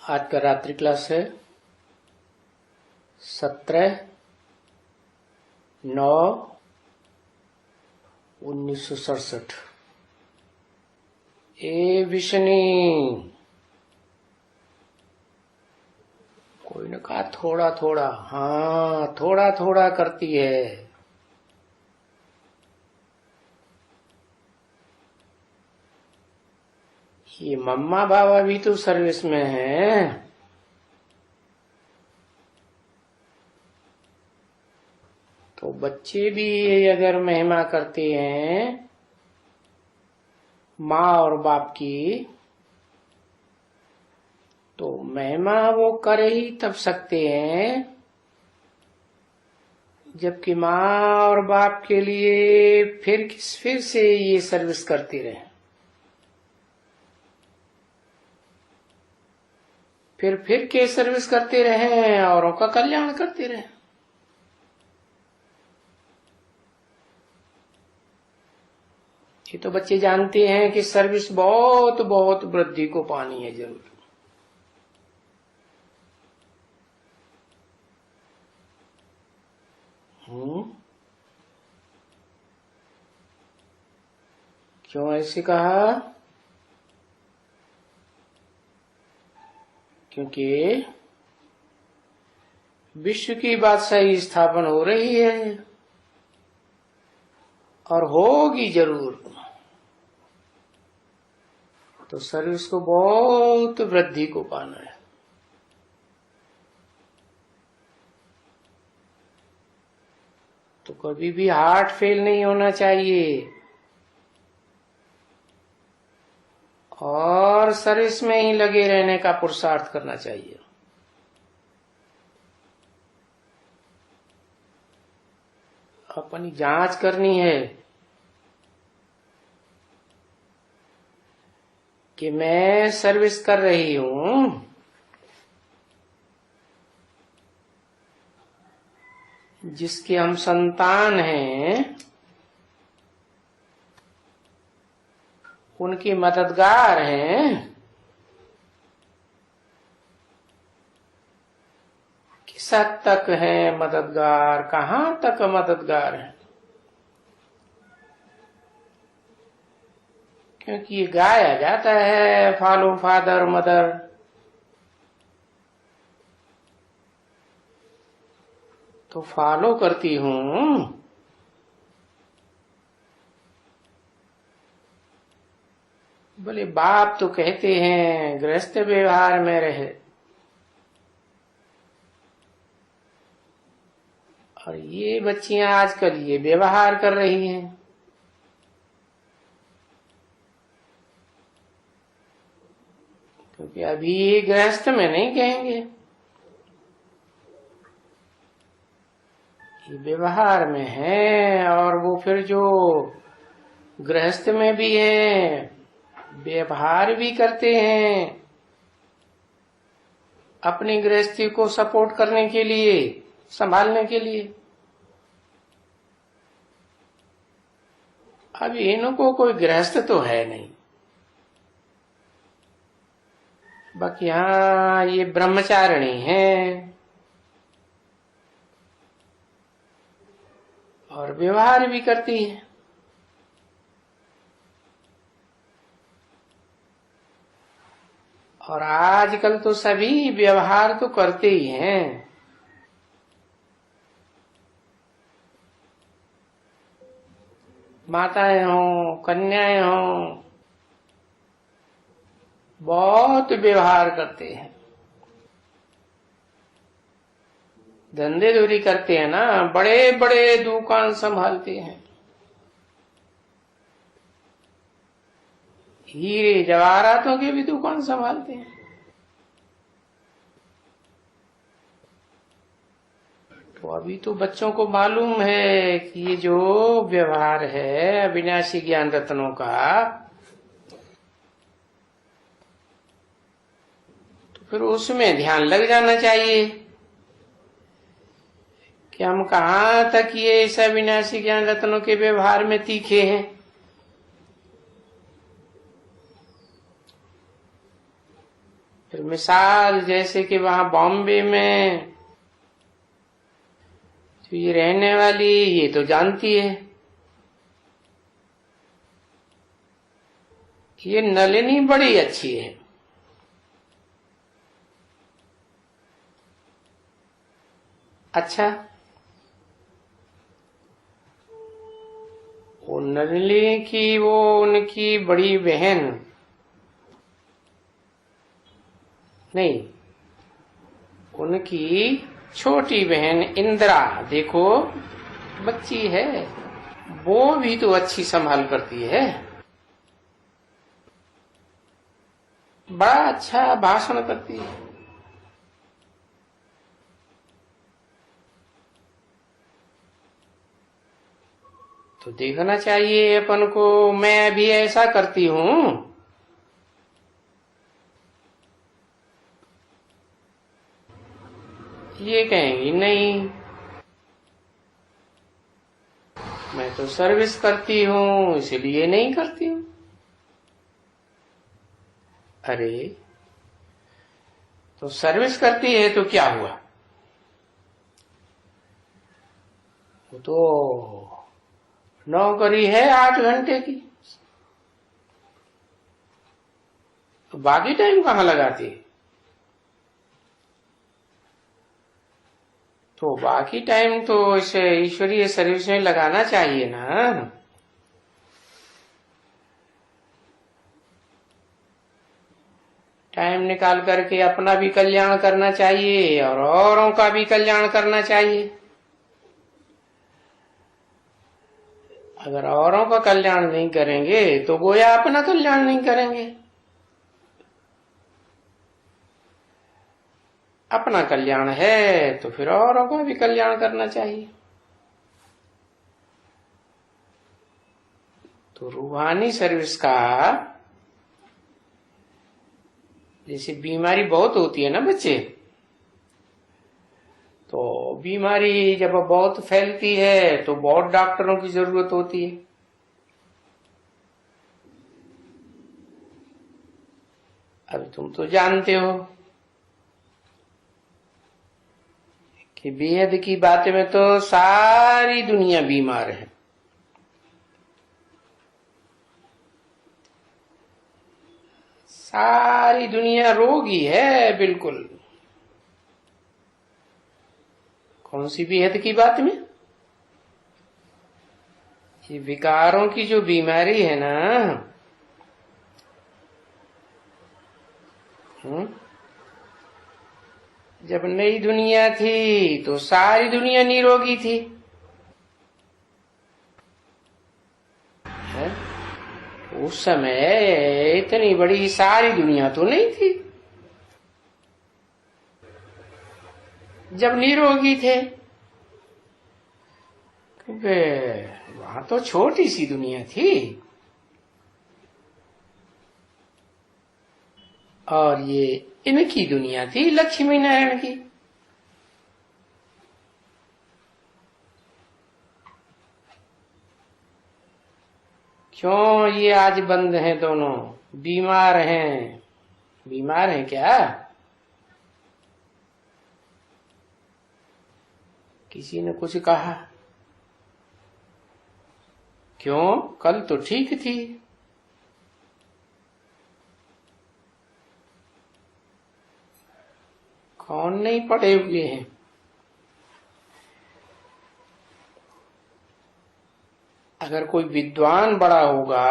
आज का रात्रि क्लास है 17/9/1967। ए विष्णी, कोई ने कहा थोड़ा थोड़ा। हाँ, थोड़ा थोड़ा करती है। ये मम्मा बाबा भी तो सर्विस में हैं। तो बच्चे भी अगर महिमा करते हैं माँ और बाप की, तो महिमा वो कर ही तब सकते हैं जबकि माँ और बाप के लिए फिर से ये सर्विस करते रहे, फिर के सर्विस करते रहे, औरों का कल्याण करते रहे। ये तो बच्चे जानते हैं कि सर्विस बहुत बहुत वृद्धि को पानी है जरूर। क्यों ऐसे कहा? क्योंकि विश्व की बादशाही स्थापन हो रही है और होगी जरूर। तो सर्विस को बहुत वृद्धि को पाना है। तो कभी भी हार्ट फेल नहीं होना चाहिए और सर्विस में ही लगे रहने का पुरुषार्थ करना चाहिए। अपनी जांच करनी है कि मैं सर्विस कर रही हूं, जिसके हम संतान हैं, उनकी मददगार हैं, किस हद तक है मददगार, कहां तक मददगार है। क्योंकि ये गाया जाता है फॉलो फादर मदर, तो फॉलो करती हूं। बोले बाप तो कहते हैं गृहस्थ व्यवहार में रहे, और ये बच्चियां आजकल ये व्यवहार कर रही हैं। क्योंकि अभी गृहस्थ में नहीं कहेंगे, ये व्यवहार में है। और वो फिर जो गृहस्थ में भी है, व्यवहार भी करते हैं अपनी गृहस्थी को सपोर्ट करने के लिए, संभालने के लिए। अब इनको कोई गृहस्थ तो है नहीं, बाकी हाँ ये ब्रह्मचारिणी है और व्यवहार भी करती है। और आजकल तो सभी व्यवहार तो करते ही हैं। माताएं हों, कन्याएं हों, बहुत व्यवहार करते हैं, धंधे धूरी करते हैं ना, बड़े बड़े दुकान संभालते हैं, हीरे जवाहरातों की भी दुकान संभालते हैं। तो अभी तो बच्चों को मालूम है कि ये जो व्यवहार है अविनाशी ज्ञान रत्नों का, तो फिर उसमें ध्यान लग जाना चाहिए कि हम कहाँ तक ये इस अविनाशी ज्ञान रत्नों के व्यवहार में तीखे हैं। फिर मिसाल जैसे कि वहां बॉम्बे में जो ये रहने वाली, ये तो जानती है, ये नलिनी बड़ी अच्छी है। अच्छा, वो नलिनी की वो उनकी बड़ी बहन नहीं, उनकी छोटी बहन इंदिरा, देखो बच्ची है, वो भी तो अच्छी संभाल करती है, बड़ा अच्छा भाषण करती है। तो देखना चाहिए अपन को, मैं भी ऐसा करती हूं। ये कहेंगी नहीं, मैं तो सर्विस करती हूं इसलिए नहीं करती हूं। अरे तो सर्विस करती है तो क्या हुआ, वो तो नौकरी है 8 घंटे की, तो बाकी टाइम कहाँ लगाती है? तो बाकी टाइम तो इसे ईश्वरीय सर्विस में लगाना चाहिए ना। टाइम निकाल करके अपना भी कल्याण करना चाहिए और औरों का भी कल्याण करना चाहिए। अगर औरों का कल्याण नहीं करेंगे तो गोया अपना कल्याण नहीं करेंगे। अपना कल्याण है तो फिर औरों का भी कल्याण करना चाहिए। तो रूहानी सर्विस का, जैसे बीमारी बहुत होती है ना बच्चे, तो बीमारी जब बहुत फैलती है तो बहुत डॉक्टरों की जरूरत होती है। अब तुम तो जानते हो कि बेहद की बातें में तो सारी दुनिया बीमार है। सारी दुनिया रोगी है बिल्कुल। कौन सी बेहद की बात में? ये विकारों की जो बीमारी है ना, जब नई दुनिया थी तो सारी दुनिया निरोगी थी, है? उस समय इतनी बड़ी सारी दुनिया तो नहीं थी जब निरोगी थे, क्योंकि वहां तो छोटी सी दुनिया थी और ये इनकी दुनिया थी लक्ष्मी नारायण की। क्यों ये आज बंद हैं दोनों, बीमार हैं? बीमार हैं क्या? किसी ने कुछ कहा? क्यों, कल तो ठीक थी। कौन नहीं पढ़े हुए हैं? अगर कोई विद्वान बड़ा होगा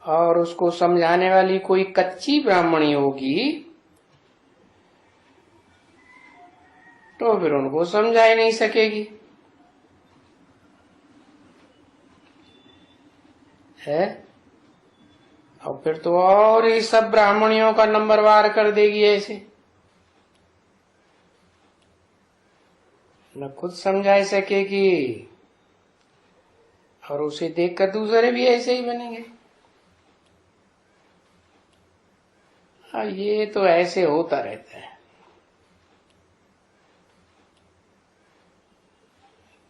और उसको समझाने वाली कोई कच्ची ब्राह्मणी होगी तो फिर उनको समझा ही नहीं सकेगी, है? और फिर तो और ही सब ब्राह्मणियों का नंबरवार कर देगी ऐसे, न खुद समझा सकेगी और उसे देखकर दूसरे भी ऐसे ही बनेंगे। हाँ, ये तो ऐसे होता रहता है,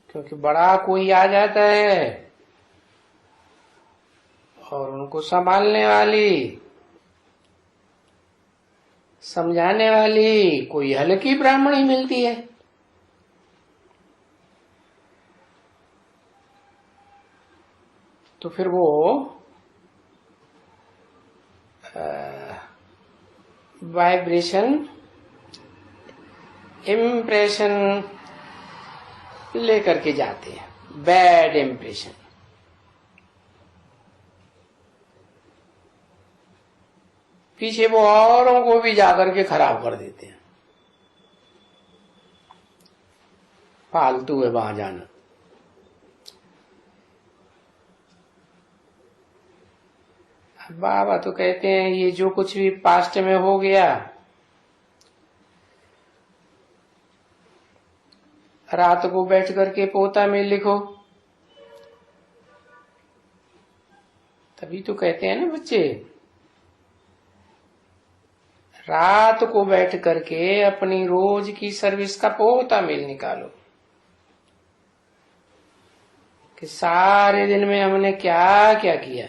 क्योंकि बड़ा कोई आ जाता है और उनको संभालने वाली समझाने वाली कोई हल्की ब्राह्मणी मिलती है। तो फिर वो वाइब्रेशन इम्प्रेशन लेकर के जाते हैं, बैड इम्प्रेशन। पीछे वो औरों को भी जाकर के खराब कर देते हैं। फालतू है वहां जाना। बाबा तो कहते हैं ये जो कुछ भी पास्ट में हो गया, रात को बैठ करके पोता में लिखो। तभी तो कहते हैं ना बच्चे, रात को बैठ करके अपनी रोज की सर्विस का पोता मेल निकालो कि सारे दिन में हमने क्या क्या किया,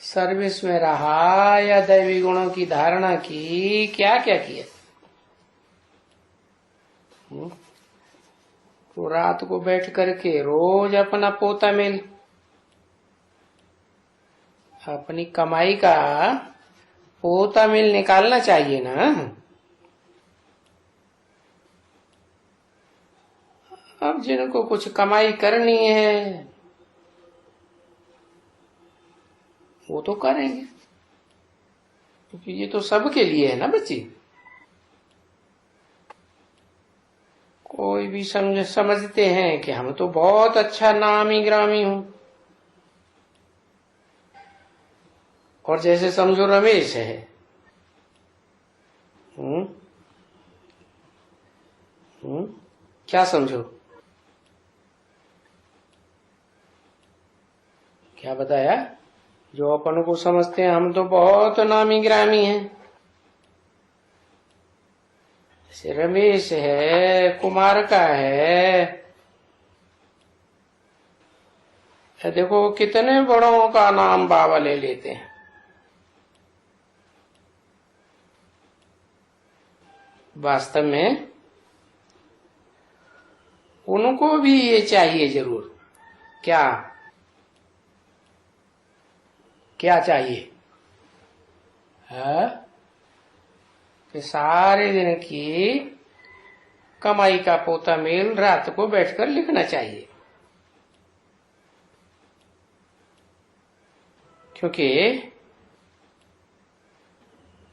सर्विस में रहा या दैवी गुणों की धारणा की, क्या क्या किया। तो रात को बैठ करके रोज अपना पोता मेल, अपनी कमाई का पोता मेल निकालना चाहिए ना। अब जिनको कुछ कमाई करनी है वो तो करेंगे, क्योंकि ये तो सबके लिए है ना बच्ची। कोई भी समझते हैं कि हम तो बहुत अच्छा नामी ग्रामी हूं, और जैसे समझो रमेश है, क्या समझो, क्या बताया? जो अपन को समझते हैं हम तो बहुत नामी ग्रामी हैं। जैसे रमेश है, कुमार का है, देखो कितने बड़ों का नाम बाबा ले लेते हैं। वास्तव में उनको भी ये चाहिए जरूर। क्या क्या चाहिए है? कि सारे दिन की कमाई का पोता मेल रात को बैठकर लिखना चाहिए, क्योंकि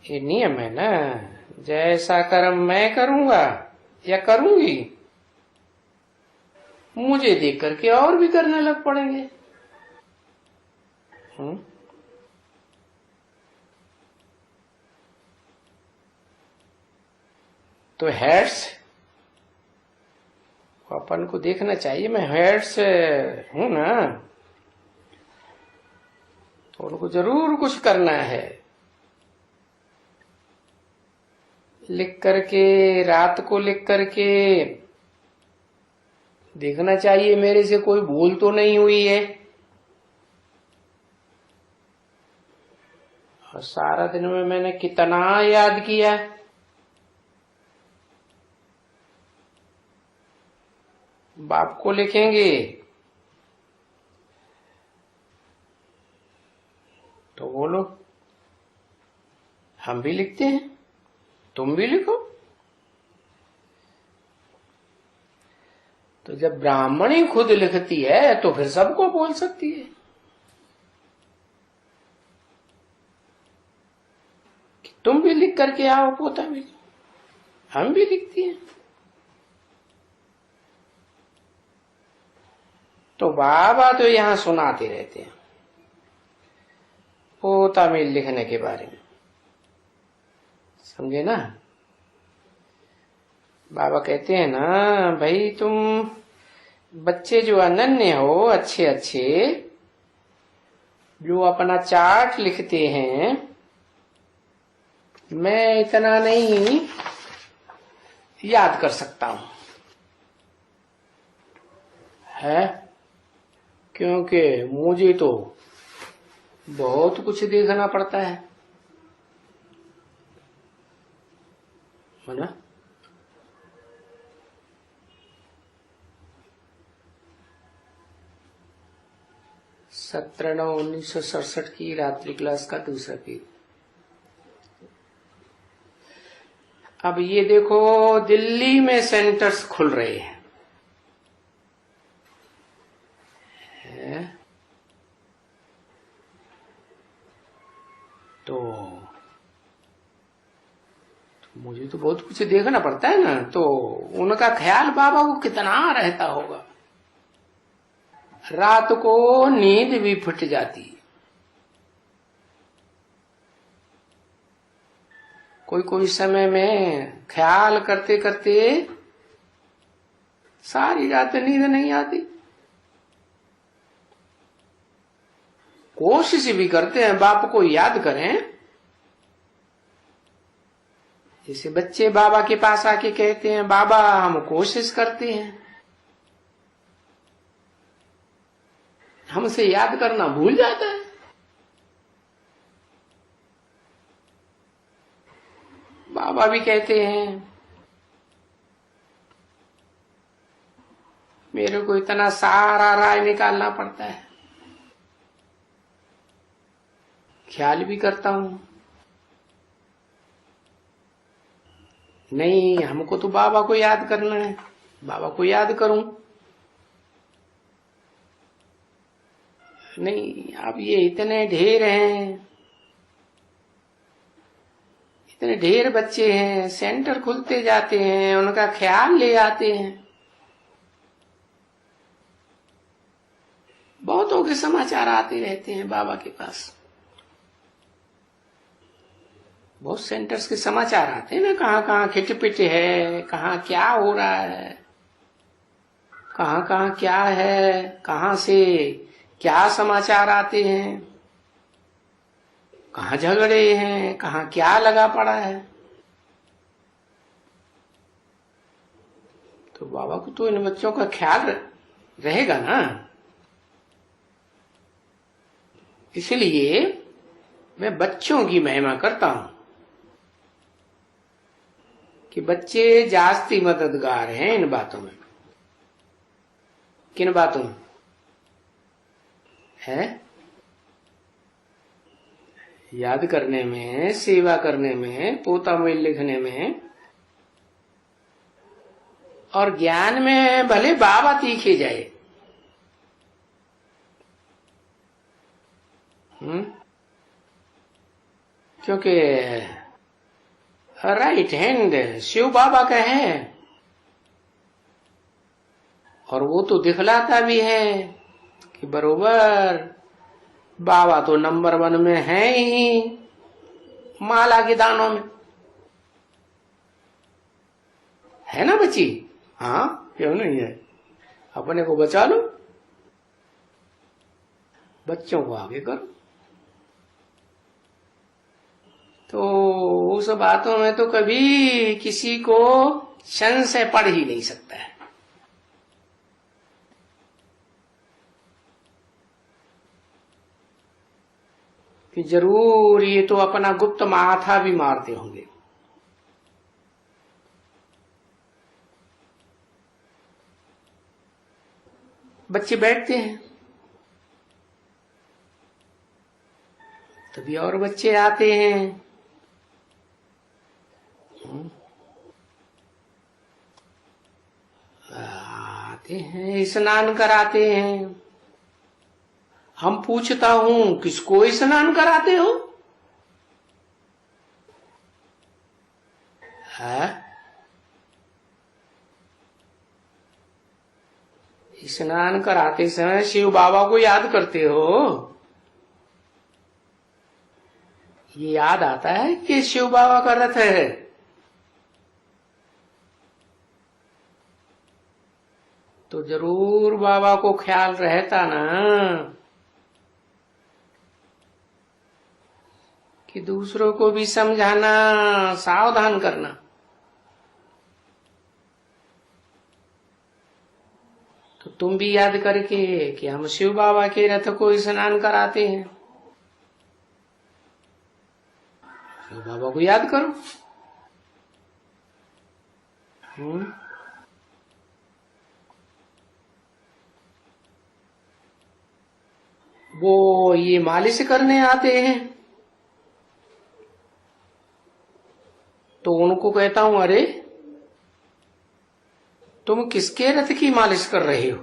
ये नियम है ना, जैसा कर्म मैं करूंगा या करूंगी, मुझे देख करके और भी करने लग पड़ेंगे। तो हेड्स अपन को देखना चाहिए, मैं हेड्स हूं ना, तो उनको जरूर कुछ करना है। लिख करके, रात को लिख करके देखना चाहिए मेरे से कोई भूल तो नहीं हुई है। और सारा दिन में मैंने कितना याद किया, बाप को लिखेंगे तो बोलो हम भी लिखते हैं, तुम भी लिखो। तो जब ब्राह्मणी खुद लिखती है तो फिर सबको बोल सकती है कि तुम भी लिख करके आओ पोता में। हम भी लिखती हैं। तो बाबा तो यहां सुनाते रहते हैं पोता में लिखने के बारे में, समझे ना। बाबा कहते हैं ना, भाई तुम बच्चे जो अनन्य हो, अच्छे अच्छे, जो अपना चार्ट लिखते हैं, मैं इतना नहीं याद कर सकता हूं है, क्योंकि मुझे तो बहुत कुछ देखना पड़ता है ना। 17/9/1967 की रात्रि क्लास का दूसरा पेज। अब ये देखो, दिल्ली में सेंटर्स खुल रहे हैं, तो मुझे तो बहुत कुछ देखना पड़ता है ना, तो उनका ख्याल बाबा को कितना रहता होगा। रात को नींद भी फट जाती है, कोई कोई समय में ख्याल करते करते सारी रात नींद नहीं आती। कोशिश भी करते हैं बाप को याद करें, जैसे बच्चे बाबा के पास आके कहते हैं बाबा हम कोशिश करते हैं, हमसे याद करना भूल जाता है। बाबा भी कहते हैं मेरे को इतना सारा राय निकालना पड़ता है, ख्याल भी करता हूं, नहीं हमको तो बाबा को याद करना है, बाबा को याद करूं, नहीं अब ये इतने ढेर हैं, इतने ढेर बच्चे हैं, सेंटर खुलते जाते हैं, उनका ख्याल ले आते हैं। बहुतों के समाचार आते रहते हैं बाबा के पास, बहुत सेंटर्स के समाचार आते हैं ना, कहाँ कहाँ खिटपिट है, कहाँ क्या हो रहा है, कहाँ कहाँ क्या है, कहाँ से क्या समाचार आते हैं, कहाँ झगड़े हैं, कहाँ क्या लगा पड़ा है। तो बाबा को तो इन बच्चों का ख्याल रहेगा ना, इसलिए मैं बच्चों की महिमा करता हूं कि बच्चे जास्ती मददगार हैं इन बातों में। किन बातों में है? याद करने में, सेवा करने में, पोता मेल लिखने में, और ज्ञान में भले बाबा तीखे जाए, क्योंकि राइट हैंड शिव बाबा का है, और वो तो दिखलाता भी है कि बरोबर बाबा तो नंबर 1 में है ही माला के दानों में, है ना बच्ची? हाँ क्यों नहीं है, अपने को बचा लो, बच्चों को आगे करो। तो उस बातों में तो कभी किसी को संशय पड़ ही नहीं सकता है। कि जरूर ये तो अपना गुप्त माथा भी मारते होंगे। बच्चे बैठते हैं, तभी और बच्चे आते हैं, आते हैं, स्नान कराते हैं। हम पूछता हूं किसको स्नान कराते हो? है? स्नान कराते समय शिव बाबा को याद करते हो? ये याद आता है कि शिव बाबा का रथ है। तो जरूर बाबा को ख्याल रहता ना कि दूसरों को भी समझाना, सावधान करना। तो तुम भी याद करके कि हम शिव बाबा के रथ को स्नान कराते हैं, तो बाबा को याद करो। वो ये मालिश करने आते हैं तो उनको कहता हूं, अरे तुम किसके रथ की मालिश कर रहे हो?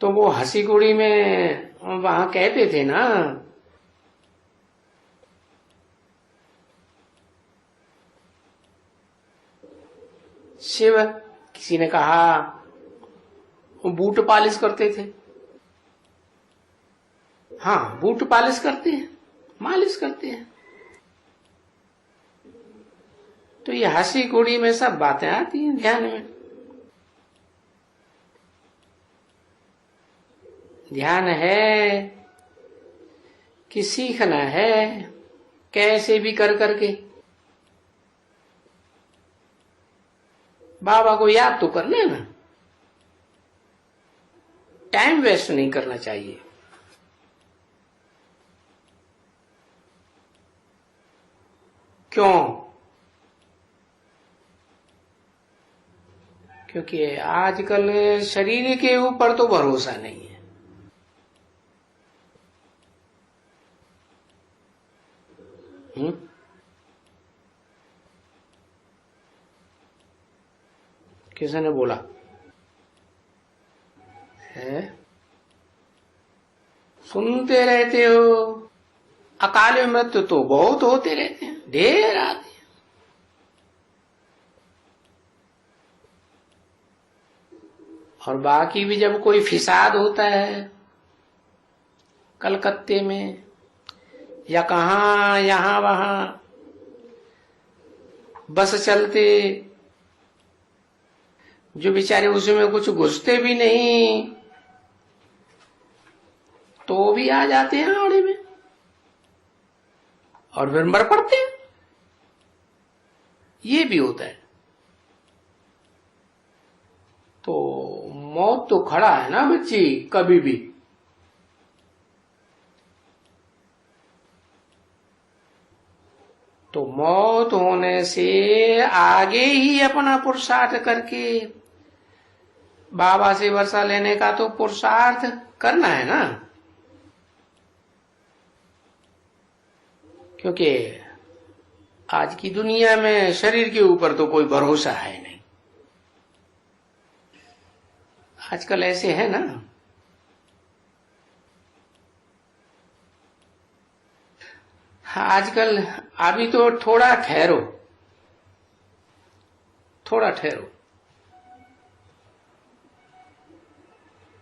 तो वो हंसी गुड़ी में वहां कहते थे ना, शिव, किसी ने कहा वो बूट पालिश करते थे। हाँ, बूट पालिश करते हैं, मालिश करते हैं। तो ये हंसी गुड़ी में सब बातें आती हैं ध्यान में। ध्यान है कि सीखना है, कैसे भी कर करके बाबा को याद तो कर लेना, टाइम वेस्ट नहीं करना चाहिए। क्यों? क्योंकि आजकल शरीर के ऊपर तो भरोसा नहीं है। किसी ने बोला है? सुनते रहते हो, अकाल मृत्यु तो बहुत होते रहते हैं, ढेर आते हैं। और बाकी भी जब कोई फिसाद होता है कलकत्ते में या कहा यहां वहां बस चलते, जो बेचारे उसमें कुछ घुसते भी नहीं तो भी आ जाते हैं आड़े में और फिर मर पड़ते हैं। ये भी होता है। तो मौत तो खड़ा है ना बच्ची, कभी भी। तो मौत होने से आगे ही अपना पुरुषार्थ करके बाबा से वर्षा लेने का तो पुरुषार्थ करना है ना, क्योंकि आज की दुनिया में शरीर के ऊपर तो कोई भरोसा है नहीं। आजकल ऐसे है ना। आजकल अभी तो थोड़ा ठहरो, थोड़ा ठहरो।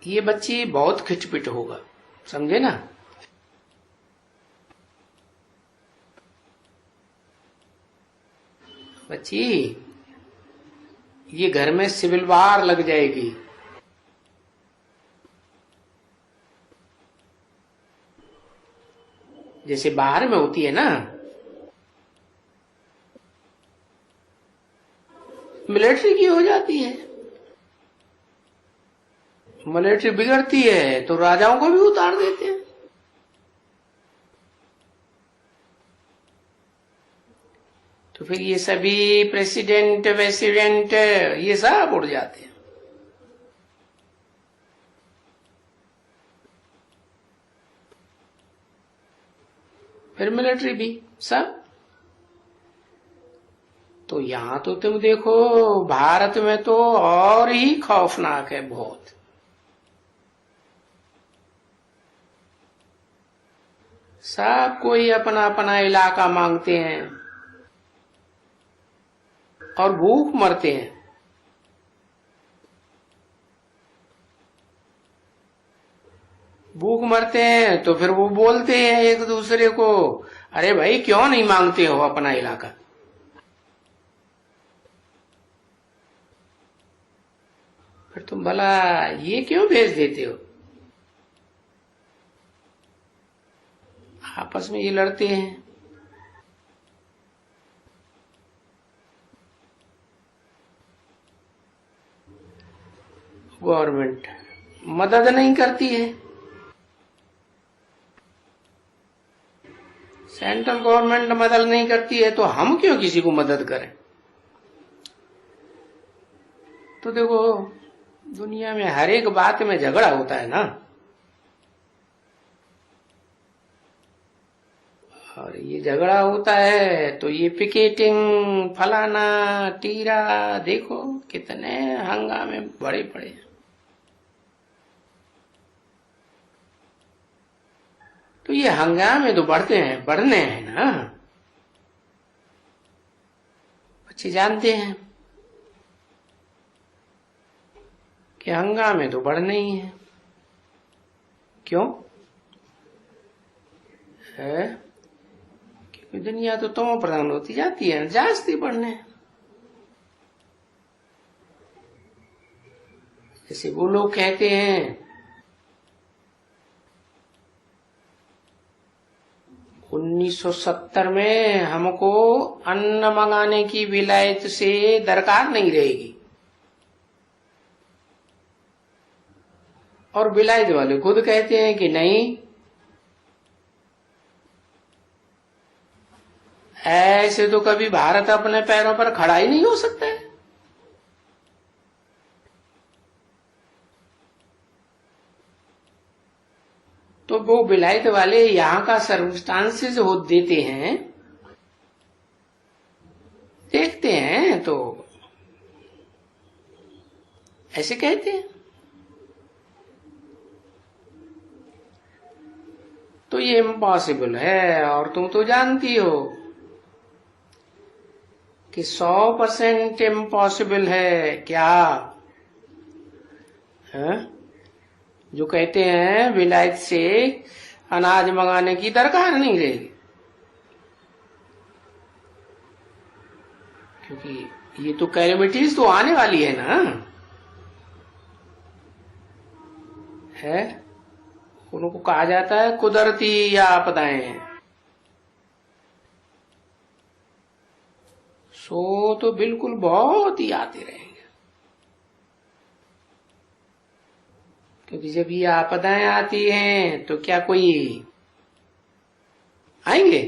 ये बच्ची बहुत खिचपिट होगा, समझे ना। बच्ची, ये घर में सिविल वार लग जाएगी। जैसे बाहर में होती है ना, मिलिट्री की हो जाती है। मिलिट्री बिगड़ती है तो राजाओं को भी उतार देते हैं। तो फिर ये सभी प्रेसिडेंट वेसिडेंट ये सब उड़ जाते हैं। फिर मिलिट्री भी सब। तो यहां तो तुम देखो, भारत में तो और ही खौफनाक है बहुत। सब कोई अपना अपना इलाका मांगते हैं और भूख मरते हैं। भूख मरते हैं तो फिर वो बोलते हैं एक दूसरे को, अरे भाई क्यों नहीं मांगते हो अपना इलाका? फिर तुम भला ये क्यों भेज देते हो? आपस में ये लड़ते हैं। गवर्नमेंट मदद नहीं करती है। सेंट्रल गवर्नमेंट मदद नहीं करती है तो हम क्यों किसी को मदद करें। तो देखो दुनिया में हर एक बात में झगड़ा होता है ना, और ये झगड़ा होता है तो ये पिकेटिंग फलाना टीरा, देखो कितने हंगामे बड़े पड़े। तो ये हंगामे तो बढ़ने हैं ना, बच्चे जानते हैं कि हंगामे तो बढ़ने ही है। क्यों है? क्योंकि दुनिया तो तमो प्रधान होती जाती है, जाती बढ़ने। जैसे वो लोग कहते हैं 1970 में हमको अन्न मंगाने की विलायत से दरकार नहीं रहेगी, और विलायत वाले खुद कहते हैं कि नहीं, ऐसे तो कभी भारत अपने पैरों पर खड़ा ही नहीं हो सकता है। तो वो विलायत वाले यहाँ का सर्कमस्टांसेस हो देते हैं, देखते हैं तो ऐसे कहते हैं। तो ये इम्पॉसिबल है, और तुम तो जानती हो कि 100% इम्पॉसिबल है क्या है? जो कहते हैं विलायत से अनाज मंगाने की दरकार नहीं रहेगी, क्योंकि ये तो कैलेमिटीज तो आने वाली है ना, है उनको कहा जाता है कुदरती या आपदाएं। सो तो बिल्कुल बहुत ही आते रहेंगे, क्योंकि जब ये आपदाएं आती हैं तो क्या कोई आएंगे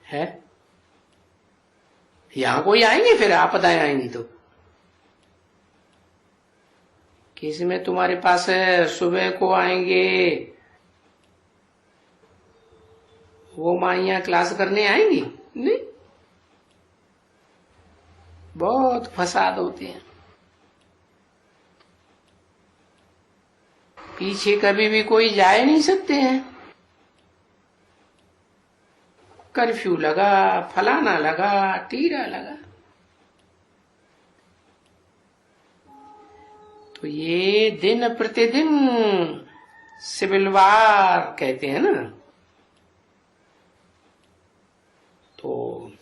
है? यहां कोई आएंगे फिर आपदाएं आएंगी तो? किसी में तुम्हारे पास सुबह को आएंगे वो माइयां क्लास करने आएंगी? नहीं, बहुत फसाद होते हैं। पीछे कभी भी कोई जा नहीं सकते हैं, कर्फ्यू लगा, फलाना लगा, टीरा लगा। तो ये दिन प्रतिदिन सिविल वार कहते हैं ना, तो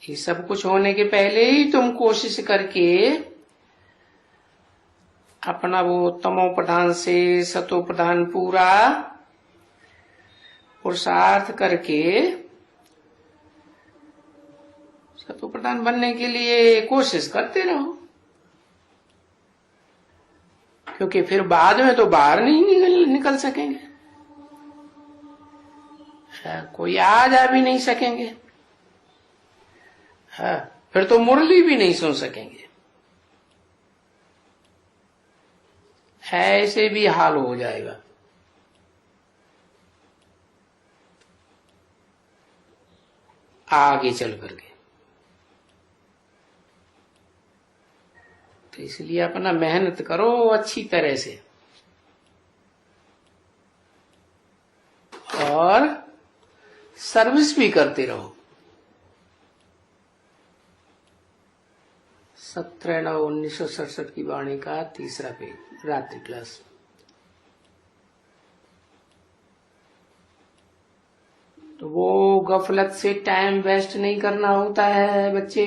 ये सब कुछ होने के पहले ही तुम कोशिश करके अपना वो तमो प्रधान से सतो प्रधान पूरा पुरुषार्थ करके सतो प्रधान बनने के लिए कोशिश करते रहो, क्योंकि फिर बाद में तो बाहर नहीं निकल सकेंगे, कोई आ जा भी नहीं सकेंगे, फिर तो मुरली भी नहीं सुन सकेंगे, ऐसे भी हाल हो जाएगा। आगे चल करके तो इसलिए अपना मेहनत करो अच्छी तरह से, और सर्विस भी करते रहो। 17/9/1967 की वाणी का 3रा पेज, रात्रि क्लास। तो वो गफलत से टाइम वेस्ट नहीं करना होता है बच्चे,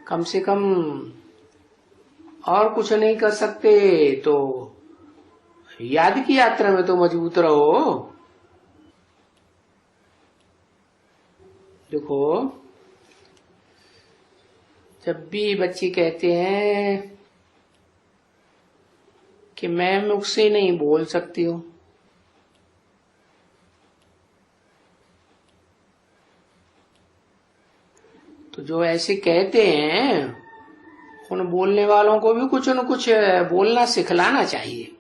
कम से कम और कुछ नहीं कर सकते तो याद की यात्रा में तो मजबूत रहो। देखो जब भी बच्चे कहते हैं कि मैं मुझसे नहीं बोल सकती हूँ, जो ऐसे कहते हैं उन बोलने वालों को भी कुछ न कुछ बोलना सिखलाना चाहिए,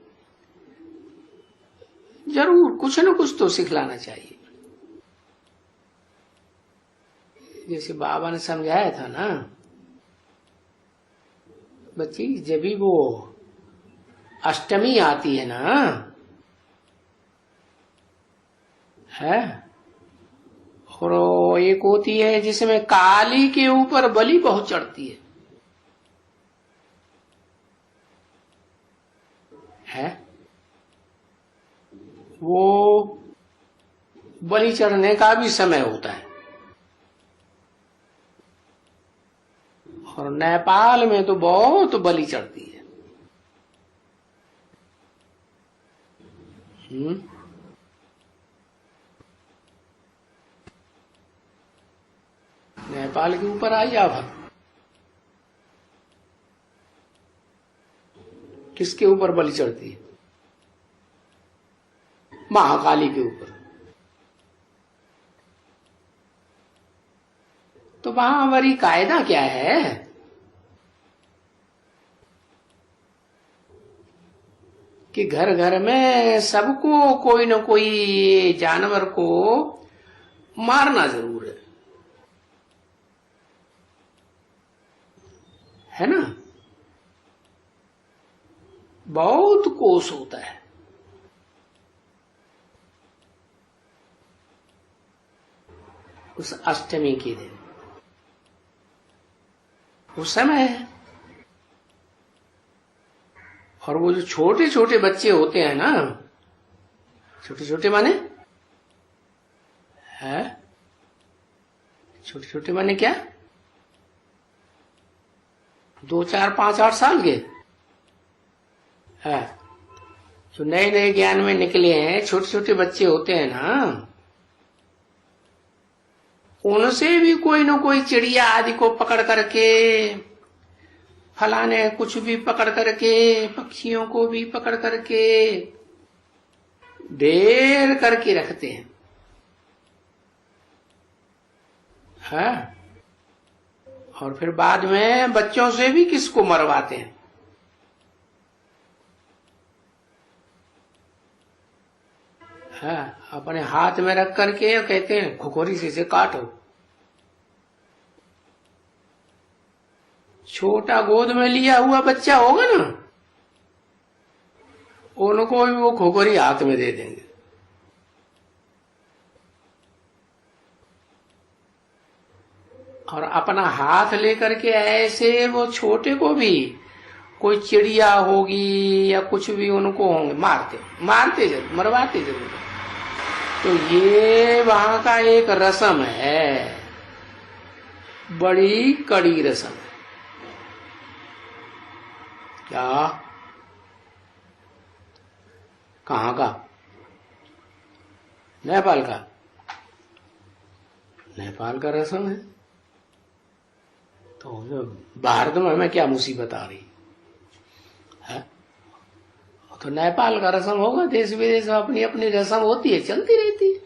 जरूर कुछ न कुछ तो सिखलाना चाहिए। जैसे बाबा ने समझाया था ना, बच्ची जब भी वो अष्टमी आती है ना, है, और एक होती है जिसमें काली के ऊपर बलि बहुत चढ़ती है, वो बलि चढ़ने का भी समय होता है। और नेपाल में तो बहुत बलि चढ़ती है। नेपाल के ऊपर आई आप, किसके ऊपर बलि चढ़ती है? महाकाली के ऊपर। तो वहां हमारी कायदा क्या है कि घर घर में सबको कोई न कोई जानवर को मारना जरूर है ना। बहुत कोस होता है उस अष्टमी के दिन, उस समय है। और वो जो छोटे छोटे बच्चे होते हैं ना, छोटे छोटे माने है, छोटे छोटे माने क्या, 2, 4, 5, 8 साल के है, जो नए नए ज्ञान में निकले हैं, छोटे छोटे बच्चे होते हैं ना, उनसे भी कोई न कोई चिड़िया आदि को पकड़ करके, फलाने कुछ भी पकड़ करके, पक्षियों को भी पकड़ करके ढेर करके रखते हैं, है? और फिर बाद में बच्चों से भी किसको मरवाते हैं, है? अपने हाथ में रख करके कहते हैं खुखोरी से इसे काटो। छोटा गोद में लिया हुआ बच्चा होगा ना, उनको भी वो खोखरी हाथ में दे देंगे। और अपना हाथ लेकर के ऐसे वो छोटे को भी, कोई चिड़िया होगी या कुछ भी उनको होंगे, मारते जरूर, मरवाते जरूर। तो ये वहां का एक रस्म है, बड़ी कड़ी रस्म है। क्या? कहाँ का? नेपाल का? नेपाल का रस्म है। तो भारत में हमें क्या मुसीबत आ रही है? तो नेपाल का रस्म होगा, देश विदेश में अपनी अपनी रस्म होती है, चलती रहती है,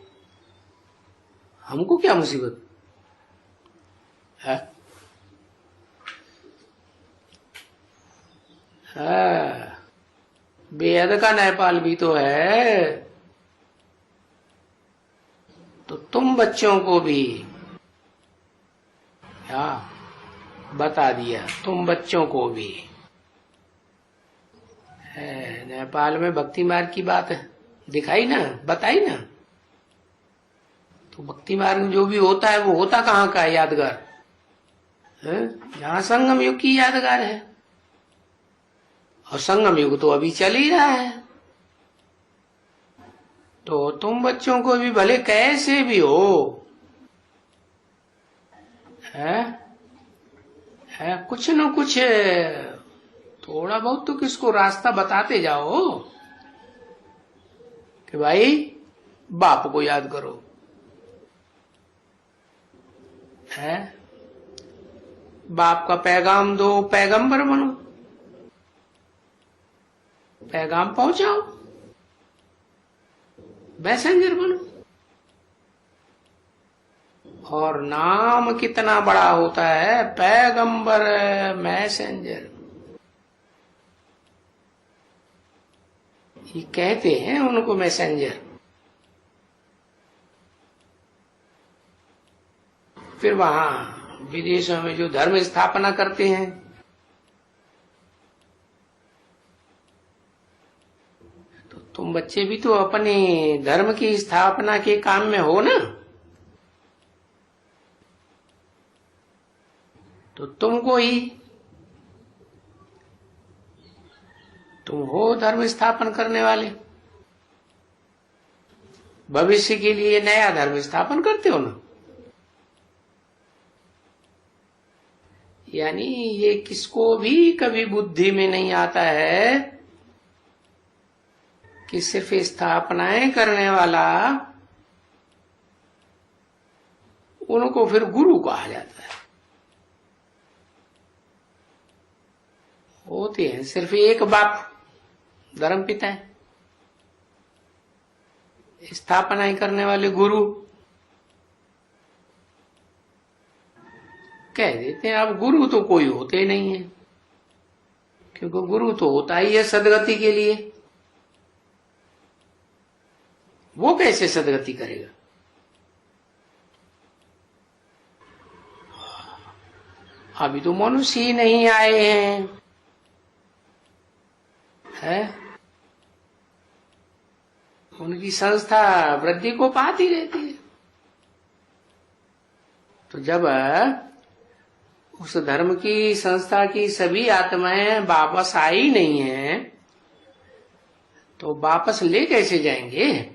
हमको क्या मुसीबत है? बेहद का नेपाल भी तो है। तो तुम बच्चों को भी क्या बता दिया, तुम बच्चों को भी है। नेपाल में भक्ति मार्ग की बात दिखाई ना, बताई ना। तो भक्ति मार्ग जो भी होता है वो होता कहाँ का है? यादगार है, जहाँ संगम युग की यादगार है। और संगम युग तो अभी चल ही रहा है। तो तुम बच्चों को भी भले कैसे भी हो, है कुछ न कुछ थोड़ा बहुत तो किसको रास्ता बताते जाओ कि भाई बाप को याद करो, है? बाप का पैगाम दो, पैगंबर बनो, पैगाम पहुंचाओ, मैसेंजर बनो। और नाम कितना बड़ा होता है, पैगंबर, मैसेंजर। ये कहते हैं उनको मैसेंजर। फिर वहां विदेशों में जो धर्म स्थापना करते हैं, तो तुम बच्चे भी तो अपने धर्म की स्थापना के काम में हो ना। तो तुम हो धर्म स्थापन करने वाले। भविष्य के लिए नया धर्म स्थापन करते हो ना। यानी ये किसको भी कभी बुद्धि में नहीं आता है कि सिर्फ स्थापनाएं करने वाला उनको फिर गुरु कहा जाता है। होते हैं सिर्फ एक बाप धर्म पिता है, स्थापनाएं करने वाले गुरु। कह देते हैं अब गुरु तो कोई होते नहीं है, क्योंकि गुरु तो होता ही है सदगति के लिए। वो कैसे सदगति करेगा? अभी तो मनुष्य ही नहीं आए हैं, है? उनकी संस्था वृद्धि को पाती रहती है। तो जब उस धर्म की संस्था की सभी आत्माएं वापस आई नहीं हैं, तो वापस ले कैसे जाएंगे?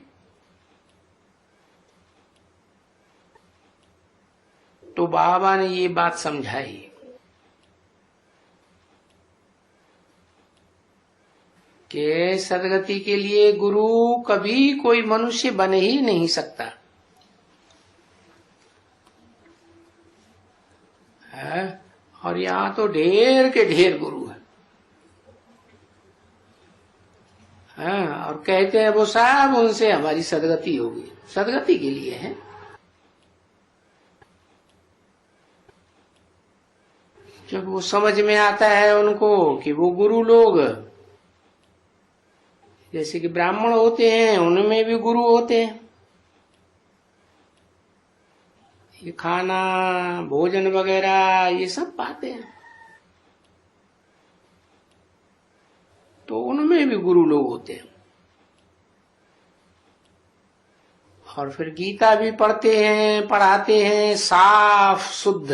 तो बाबा ने ये बात समझाई कि सदगति के लिए गुरु कभी कोई मनुष्य बन ही नहीं सकता है। और यहाँ तो ढेर के ढेर गुरु है, और कहते हैं वो साहब उनसे हमारी सदगति होगी। सदगति के लिए है। जब वो समझ में आता है उनको कि वो गुरु लोग जैसे कि ब्राह्मण होते हैं, उनमें भी गुरु होते हैं। ये खाना भोजन वगैरह ये सब पाते हैं, तो उनमें भी गुरु लोग होते हैं। और फिर गीता भी पढ़ते हैं, पढ़ाते हैं साफ शुद्ध।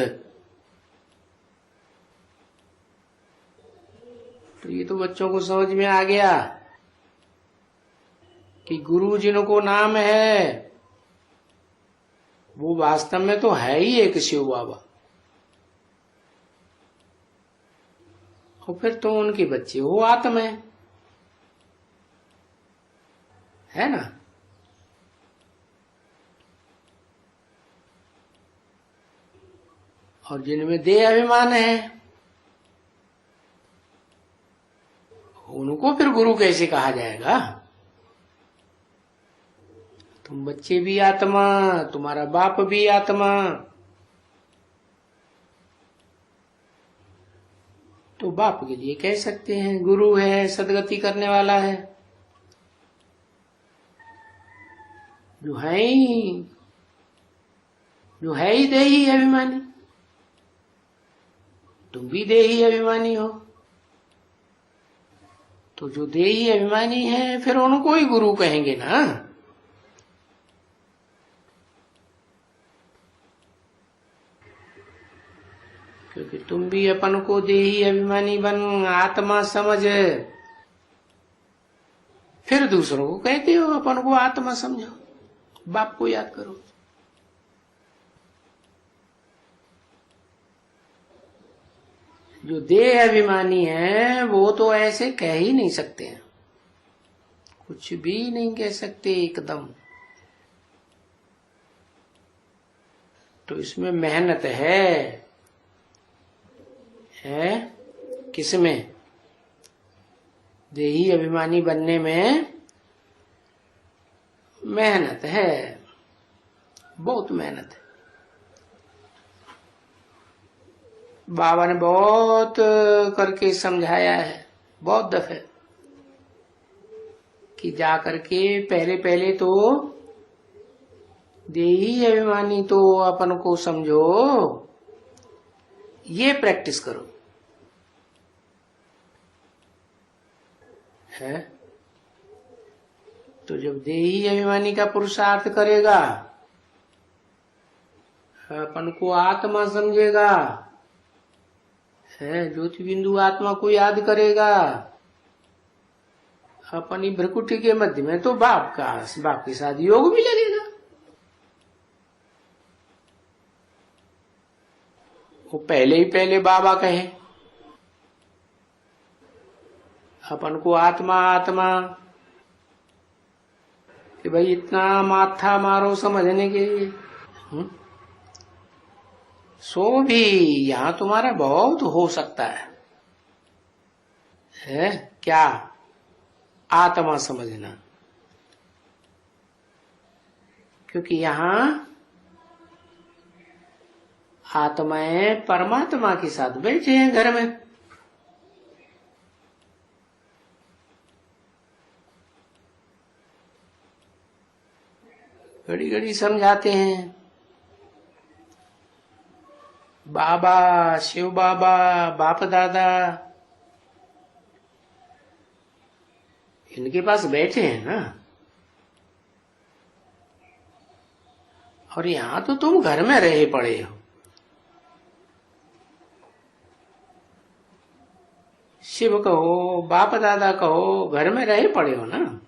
तो ये तो बच्चों को समझ में आ गया कि गुरु जिनको नाम है वो वास्तव में तो है ही एक शिव बाबा। और फिर तो उनके बच्चे हो आत्मा है ना। और जिनमें देह अभिमान है उनको फिर गुरु कैसे कहा जाएगा? तुम बच्चे भी आत्मा, तुम्हारा बाप भी आत्मा, तो बाप के लिए कह सकते हैं गुरु है, सदगति करने वाला है। जो है ही देही अभिमानी। तुम भी देही अभिमानी हो, तो जो देही अभिमानी है फिर उनको ही गुरु कहेंगे ना। क्योंकि तुम भी अपन को देही अभिमानी बन आत्मा समझ, फिर दूसरों को कहते हो अपन को आत्मा समझो, बाप को याद करो। जो देह अभिमानी है वो तो ऐसे कह ही नहीं सकते हैं, कुछ भी नहीं कह सकते एकदम। तो इसमें मेहनत है किसमें? देही अभिमानी बनने में मेहनत है, बहुत मेहनत है। बाबा ने बहुत करके समझाया है, बहुत दफे, कि जा करके पहले पहले तो देही अभिमानी तो अपन को समझो, ये प्रैक्टिस करो है। तो जब देही अभिमानी का पुरुषार्थ करेगा, अपन को आत्मा समझेगा है, ज्योति बिंदु आत्मा को याद करेगा, अपनी भ्रकुटी के मध्य में तो बाप के साथ योग भी लगेगा। वो पहले ही पहले बाबा कहे अपन को आत्मा आत्मा, कि भाई इतना माथा मारो समझने के लिए। सो भी यहां तुम्हारा बहुत हो सकता है क्या? आत्मा समझना, क्योंकि यहां आत्माएं परमात्मा के साथ बैठे हैं घर में। घड़ी घड़ी समझाते हैं, बाबा, शिव बाबा, बाप दादा, इनके पास बैठे हैं ना। और यहां तो तुम घर में रहे पड़े हो। शिव कहो, बाप दादा कहो, घर में रहे पड़े हो ना।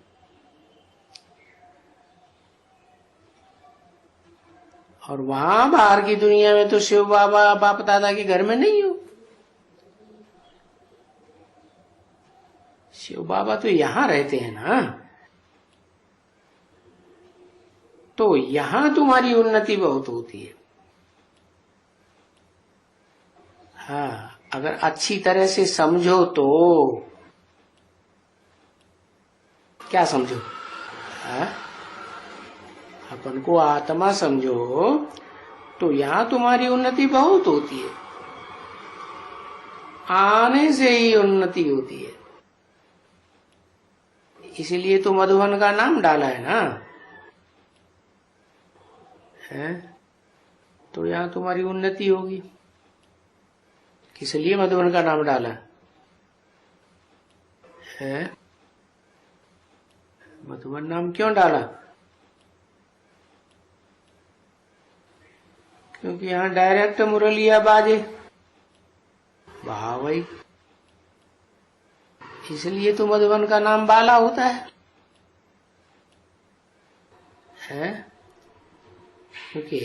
और वहां बाहर की दुनिया में तो शिव बाबा बाप दादा के घर में नहीं हो। शिव बाबा तो यहां रहते हैं ना। तो यहां तुम्हारी उन्नति बहुत होती है। हाँ, अगर अच्छी तरह से समझो तो। क्या समझो? हाँ? अपन को आत्मा समझो तो यहां तुम्हारी उन्नति बहुत होती है। आने से ही उन्नति होती है। इसीलिए तो मधुबन का नाम डाला है ना। है? तो यहां तुम्हारी उन्नति होगी। किस लिए मधुबन का नाम डाला है? मधुबन नाम क्यों डाला? क्योंकि यहाँ डायरेक्ट मुरलिया बाजे। वाह भाई, इसलिए तो मधुबन का नाम बाला होता है? क्योंकि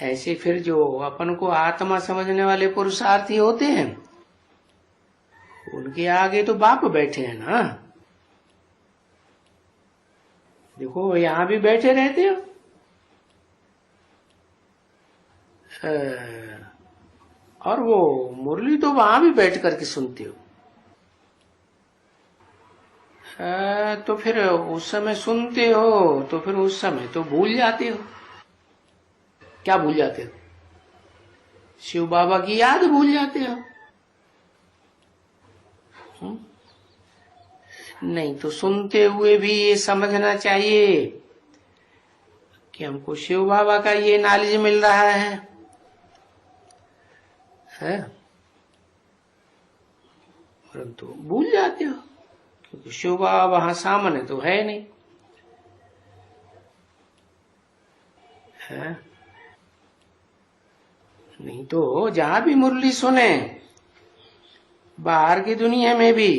ऐसे फिर जो अपन को आत्मा समझने वाले पुरुषार्थी होते हैं, उनके आगे तो बाप बैठे हैं ना। देखो यहाँ भी बैठे रहते हो। और वो मुरली तो वहां भी बैठ करके सुनते हो। तो फिर उस समय सुनते हो तो फिर उस समय तो भूल जाते हो। क्या भूल जाते हो? शिव बाबा की याद भूल जाते हो। नहीं तो सुनते हुए भी ये समझना चाहिए कि हमको शिव बाबा का ये नॉलेज मिल रहा है। परंतु भूल जाते हो क्योंकि शिव बाबा वहां सामने तो है नहीं। है? नहीं तो जहां भी मुरली सुने, बाहर की दुनिया में भी,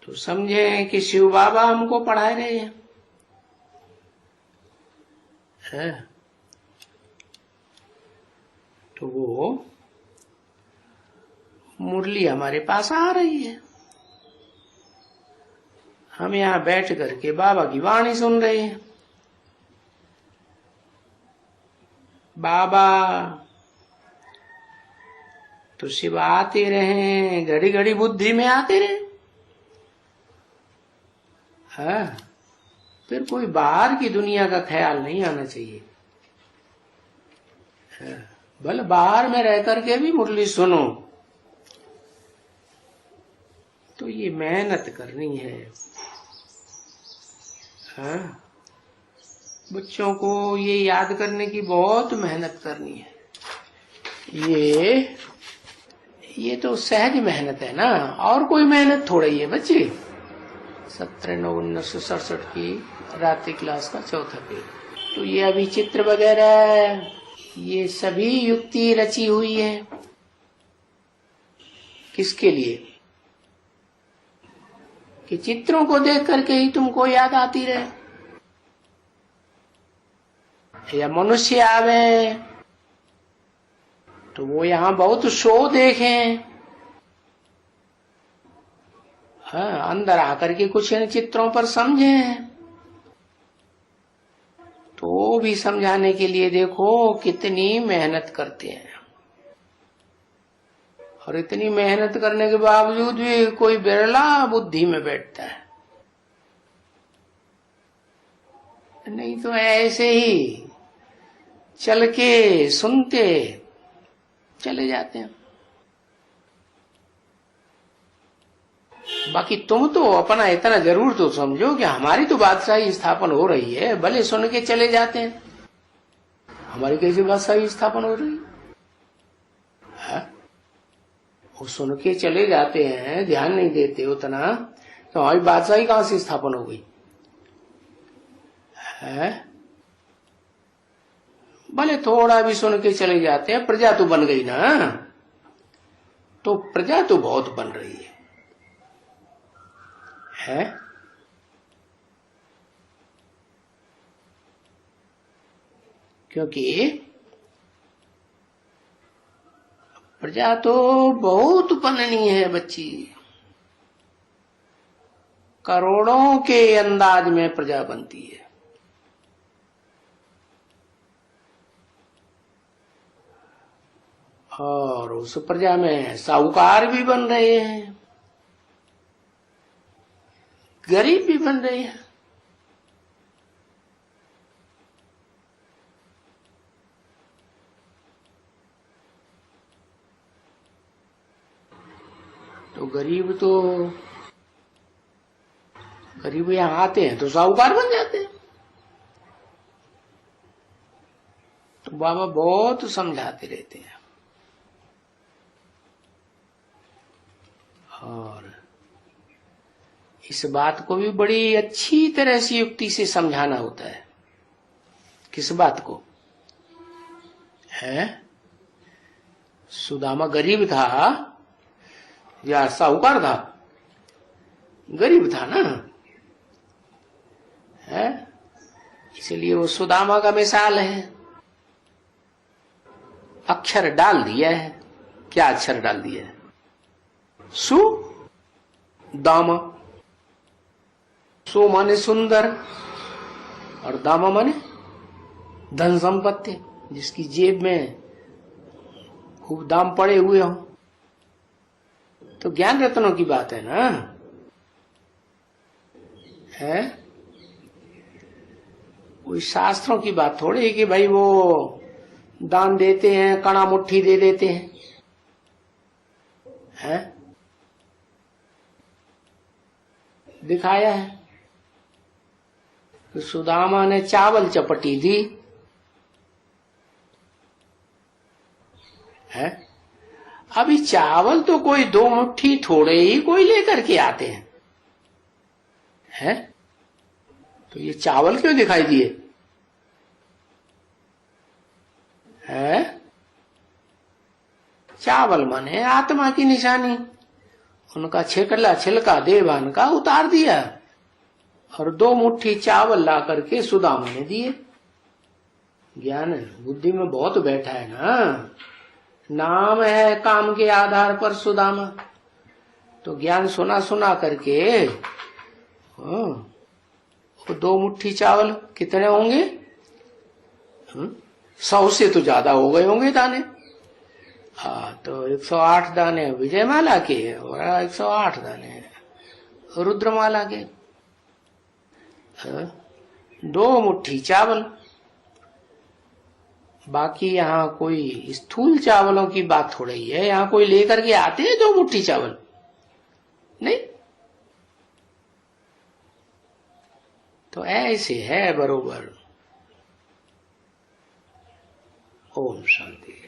तो समझे कि शिव बाबा हमको पढ़ा रहे हैं। है? तो वो मुरली हमारे पास आ रही है। हम यहाँ बैठ करके बाबा की वाणी सुन रहे हैं। बाबा तो शिव आते रहे, घड़ी घड़ी बुद्धि में आते रहे। हाँ, फिर कोई बाहर की दुनिया का ख्याल नहीं आना चाहिए। हाँ, भले बाहर में रह करके भी मुरली सुनो, तो ये मेहनत करनी है। हाँ, बच्चों को ये याद करने की बहुत मेहनत करनी है। ये तो सहज मेहनत है ना, और कोई मेहनत थोड़ा ही है बच्चे। 17/9/1967 की रात्रि क्लास का चौथा पेज। तो ये अभी चित्र वगैरह ये सभी युक्ति रची हुई है। किसके लिए? कि चित्रों को देख करके ही तुमको याद आती रहे, या मनुष्य आवे तो वो यहाँ बहुत शो देखें, हाँ, अंदर आकर के कुछ इन चित्रों पर समझें। तो भी समझाने के लिए देखो कितनी मेहनत करते हैं, और इतनी मेहनत करने के बावजूद भी कोई बिरला बुद्धि में बैठता है, नहीं तो ऐसे ही चल के सुनते चले जाते हैं। बाकी तुम तो अपना इतना जरूर तो समझो कि हमारी तो बादशाही स्थापन हो रही है, भले सुन के चले जाते हैं। हमारी कैसे बादशाही स्थापन हो रही है? वो सुन के चले जाते हैं, ध्यान नहीं देते उतना, तो हमारी बादशाही कहां से स्थापन हो गई है? भले थोड़ा भी सुन के चले जाते हैं, प्रजा तो बन गई ना। तो प्रजा तो बहुत बन रही है? क्योंकि प्रजा तो बहुत बननी है बच्ची, करोड़ों के अंदाज में प्रजा बनती है। और उस प्रजा में साहूकार भी बन रहे हैं, गरीब भी बन रहे हैं। तो गरीब यहाँ आते हैं तो साहूकार बन जाते हैं। तो बाबा बहुत समझाते रहते हैं, और इस बात को भी बड़ी अच्छी तरह से युक्ति से समझाना होता है। किस बात को है? सुदामा गरीब था या साहूकार था? गरीब था ना, है? इसलिए वो सुदामा का मिसाल है। अक्षर डाल दिया है। क्या अक्षर डाल दिया है? सु दामा। सो माने सुंदर, और दामा माने धन संपत्ति, जिसकी जेब में खूब दाम पड़े हुए हो। तो ज्ञान रत्नों की बात है ना, है? कोई शास्त्रों की बात थोड़ी है कि भाई वो दान देते हैं, कणा मुट्ठी दे देते हैं, है? दिखाया है कि सुदामा ने चावल चपटी दी, है? अभी चावल तो कोई 2 मुट्ठी थोड़े ही कोई लेकर के आते हैं, है? तो ये चावल क्यों दिखाई दिए? है? चावल माने आत्मा की निशानी। उनका छिलका देवान का उतार दिया, और 2 मुट्ठी चावल ला करके सुदामा ने दिए। ज्ञान बुद्धि में बहुत बैठा है ना, नाम है काम के आधार पर सुदामा। तो ज्ञान सुना सुना करके 2 मुट्ठी चावल कितने होंगे? 100 से तो ज्यादा हो गए होंगे दाने। हाँ, तो 108 दाने विजयमाला के और 108 दाने रुद्रमाला के। 2 मुट्ठी चावल बाकी यहाँ कोई स्थूल चावलों की बात थोड़ी ही है। यहाँ कोई लेकर के आते हैं 2 मुट्ठी चावल? नहीं। तो ऐसे है बरोबर। ओम शांति।